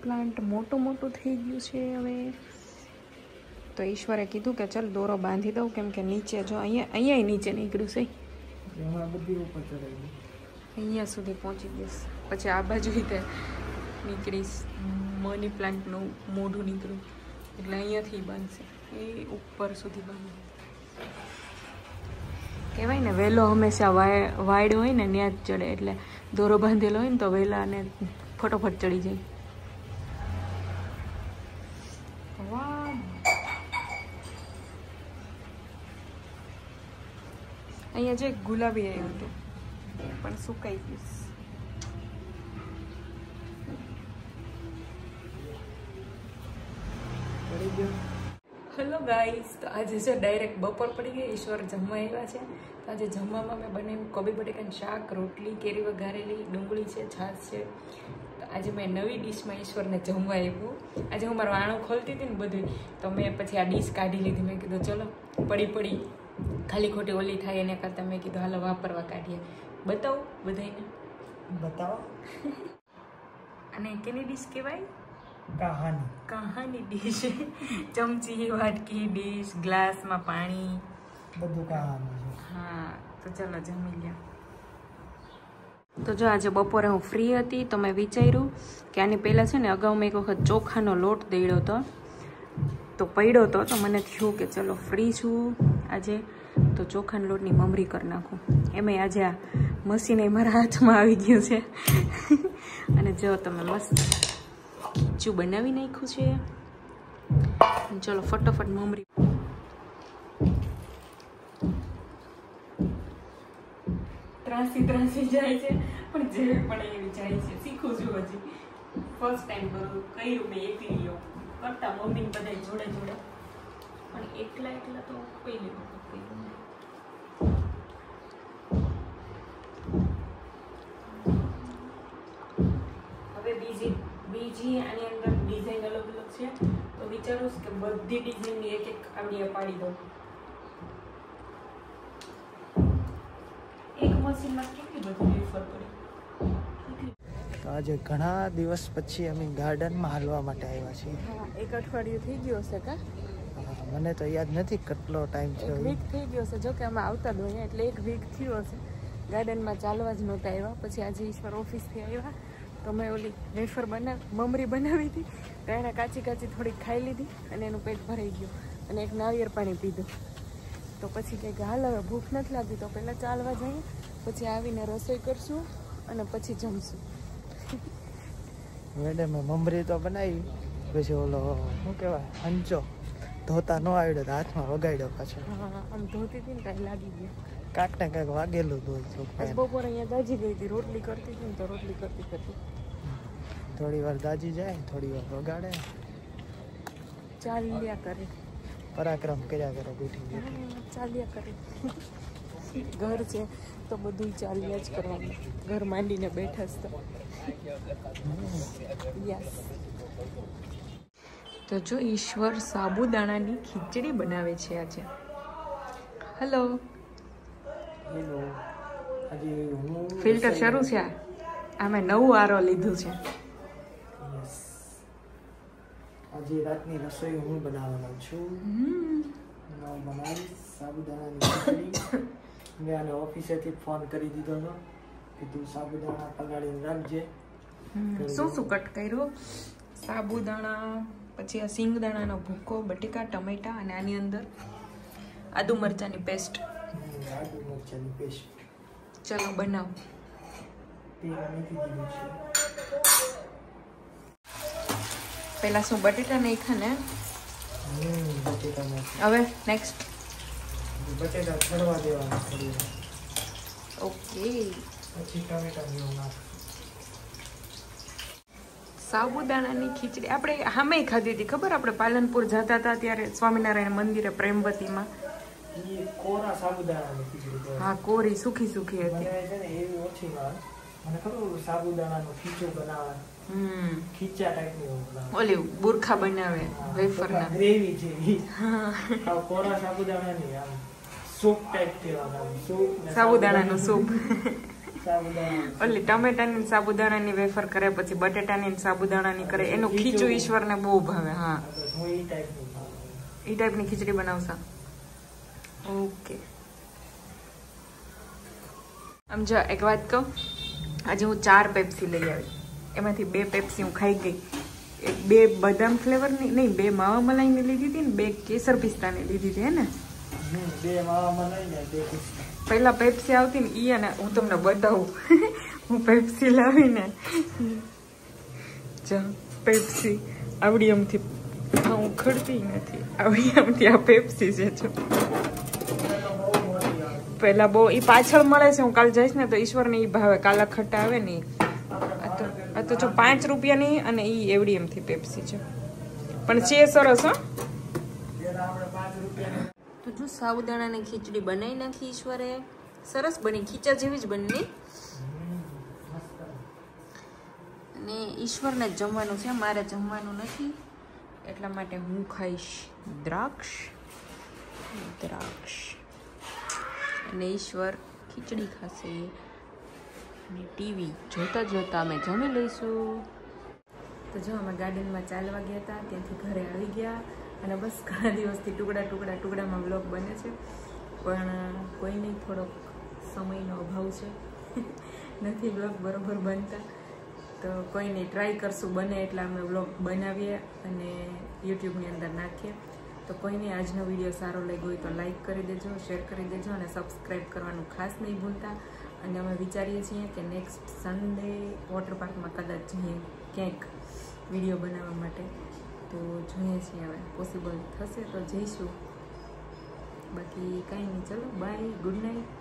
Plant મોટું થઈ ગયું છે હવે. તો ઈશ્વરે કીધું કે ચાલ દોરો બાંધી દઉં, કેમ કે નીચે જો અહીંયા નીચે નીકળ્યું છે, અહીંયા સુધી પહોંચી ગઈશ. પછી આ બાજુ રીતે નીકળીશ, મની પ્લાન્ટનું મોઢું નીકળ્યું એટલે અહીંયાથી બાંધશે, એ ઉપર સુધી બાંધે. કહેવાય ને વહેલો હંમેશા વાયડ હોય ને ત્યાં જ ચડે, એટલે દોરો બાંધેલો હોય ને તો વહેલાને ફટોફટ ચડી જાય. વાહ, અહીંયા જે ગુલાબી આવ્યું હતું પણ સુકાઈ ગયું. હેલો ગાઈસ, તો આજે છે ડાયરેક્ટ બપોર પડી ગઈ, ઈશ્વર જમવા આવ્યા છે. તો આજે જમવામાં મેં બનાવ્યું કોબી બટેકાનું શાક, રોટલી, કેરી વઘારેલી, ડુંગળી છે, છાશ છે. તો આજે મેં નવી ડીશમાં ઈશ્વરને જમવા આવ્યું. આજે હું મારું આણું ખોલતી હતી ને બધું, તો મેં પછી આ ડીશ કાઢી લીધી. મેં કીધું ચલો પડી ખાલી ખોટી ઓલી થાય એને કરતાં મેં કીધું હાલો વાપરવા કાઢીએ. બતાવું બધાને, બતાવો. અને કેની ડીશ કહેવાય? કહાની ડીશ. ચમચી, વાટકી, ડીશ, ગ્લાસમાં પાણી, બધું કહાની. હા, તો ચલો જમી લ્યો. તો જો આજે બપોરે હું ફ્રી હતી તો મેં વિચાર્યું કે આની પહેલાં છે ને અગાઉ મેં એક વખત ચોખાનો લોટ દળ્યો હતો, તો પડ્યો હતો, તો મને થયું કે ચલો ફ્રી છું આજે તો ચોખાના લોટની મમરી કરી નાખું. એમાંય આજે આ મશીન મારા હાથમાં આવી ગયું છે. અને જો તમે મસ્ત ખીચું બનાવી નાખ્યું છે. ચલો ફટાફટ મમરી. ત્રાસી જાય છે પણ જેવી પણ એવી જાય છે. શીખું છું હજી, ફર્સ્ટ ટાઈમ કર્યું મેં એકલી કરતા, મમ્મી બધા જોડે પણ એકલા તો પહેલી વખત કર્યું. હવે બીજી આની અંદર ડિઝાઇન અલગ છે, તો વિચારું કે બધી ડિઝાઇનની એક આમડી પાડી દઉં. એક મશીનમાં કેટલી બધી વેફર પડી. તો આજે ઘણા દિવસ પછી અમે ગાર્ડનમાં હાલવા માટે આવ્યા છીએ. હા, એક અઠવાડિયું થઈ ગયું હશે કા? મને તો યાદ નથી કેટલો ટાઈમ થયો. વીક થઈ ગયો છે. જો કે અમે આવતા દોઈએ એટલે એક વીક થયો હશે. ગાર્ડનમાં ચાલવા જ નહોતા આવ્યા. પછી આજે ઈશ્વર ઓફિસથી આવ્યા તો મેં ઓલી વેફર મમરી બનાવી હતી, તો એને કાચી થોડીક ખાઈ લીધી અને એનું પેટ ભરાઈ ગયું અને એક નાળિયેર પાણી પીધું. તો પછી કંઈક હાલ હવે ભૂખ નથી લાગતી તો પહેલાં ચાલવા જઈએ, પછી આવીને રસોઈ કરશું અને પછી જમશું. મેડમે મમરી તો બનાવી, પછી ઓલો શું કહેવાય હંચો ધોતા ન આવડ્યો તો હાથમાં વગાડ્યો પાછો. હા, આમ ધોતી હતી ને કાંઈ લાગી ગયું, કાંક ને કાંક વાગેલું હતું. બપોર અહીંયા દાજી ગઈ હતી, રોટલી કરતી હતી ને તો રોટલી કરતી થોડી વાર દાજી જાય, થોડી વાર વગાડે, ચાલ્યા કરે, પરાક્રમ કર્યા કરે બેઠી ચાલ્યા કરે. ઘર છે તો બધું ચાલ્યા જ કરવાનું, ઘર માંડીને બેઠા જ તો. યસ. તો જો ઈશ્વર સાબુદાણાની ખીચડી બનાવે છે આજે. હેલો. ફિલ્ટર શરૂ છે. અમે નવું આરો લીધું છે. આજે રાતની રસોઈ હું બનાવવાનો છું. બનાવીશ સાબુદાણાની ખીચડી. મેં આને ઓફિસેથી ફોન કરી દીધો હતો કે તું સાબુદાણા પલાળીને રાખજે. શું કટ કર્યું? સાબુદાણા, પછી આ સિંગદાણાનો ભૂકો, બટેકા, ટમેટા અને આની અંદર આદુ મરચાંની પેસ્ટ. ચલો બનાવ. પેલા શું બટેટા નાખ્યા ને? હવે નેક્સ્ટ બટેટા ચડવા દેવાના થોડી. ઓકે. પછી ટમેટા નાખ. સાબુદાણાની ખીચડી આપણે સામે ખાધી હતી, ખબર? આપણે પાલનપુર જતા હતા ત્યારે સ્વામિનારાયણ મંદિરે પ્રેમવતીમાં. કોરા સાબુદાણાની ખીચડી. હા, કોરી સુખી હતી. મને છે ને એવી ઓછી ભાવે. મને ખબર સાબુદાણાનું ખીચું બનાવે, ખીચા ટાઈપની ઓલી બુરખા બનાવે વેફરના, ગ્રેવી જેવી. હા, કોરા સાબુદાણાની આમ સૂપ ટાઈપ કહેવાય. સૂપ, સાબુદાણાનું સૂપ. ઓલી ટમેટાની સાબુદાણાની વેફર કરે, પછી બટેટાની સાબુદાણાની કરે, એનું ખીચું ઈશ્વરને બહુ ભાવે. હા, એ ટાઈપની ખીચડી બનાવશા. ઓકે. આમ જો એક વાત કહું, આજે હું 4 પેપ્સી લઈ આવી, એમાંથી 2 પેપ્સી હું ખાઈ ગઈ. 2 બદામ ફ્લેવરની નહીં, 2 માવા મલાઈની લીધી હતી ને 2 કેસર પિસ્તાની લીધી હતી. હે ને, 2 માવા મલાઈ ને 2 પિસ્તા. પહેલા પેપ્સી આવતી ને ઈ, અને હું તમને બતાવું. હું પેપ્સી લાવીને જો પેપ્સી આવડી આમથી, હું ખડતી નથી, આવડી આમથી આ પેપ્સી છે. જો પેલા બહુ ઈ પાછળ મળે છે. હું કાલ જઈશ ને તો ઈશ્વરને ઈ ભાવે, કાલા ખટ્ટા આવે ને. આ તો જો 5 રૂપિયાની, અને ઈ એવડી એમથી પેપ્સી છે, પણ છે સરસ. હો, તો જો સાબુદાણાની ખીચડી બનાવી નાખી ઈશ્વરે. સરસ બની, ખીચા જેવી જ બની. અને ઈશ્વરને જમવાનું છે, મારે જમવાનું નથી, એટલા માટે હું ખાઈશ દ્રાક્ષ. અને ઈશ્વર ખીચડી ખાશે. અને ટીવી જોતા જોતા અમે જમી લઈશું. તો જો અમે ગાર્ડનમાં ચાલવા ગયા હતા, ત્યાંથી ઘરે આવી ગયા, અને બસ ઘણા દિવસથી ટુકડામાં વ્લોગ બને છે, પણ કોઈ નહીં, થોડોક સમયનો અભાવ છે, નથી વ્લોગ બરોબર બનતા. તો કોઈ નહીં, ટ્રાય કરશું બને એટલે અમે વ્લોગ બનાવીએ અને યુટ્યુબની અંદર નાખીએ. તો કોઈ નહીં, આજનો વિડીયો સારો લાગ્યો હોય તો લાઈક કરી દેજો, શેર કરી દેજો, અને સબસ્ક્રાઈબ કરવાનું ખાસ નહીં ભૂલતા. અને અમે વિચારીએ છીએ કે નેક્સ્ટ સન્ડે વોટર પાર્કમાં કદાચ જઈએ ક્યાંક વિડીયો બનાવવા માટે. તો જોઈએ છીએ, હવે પોસિબલ થશે તો જઈશું. બાકી કાંઈ નહીં, ચલો બાય, ગુડ નાઇટ.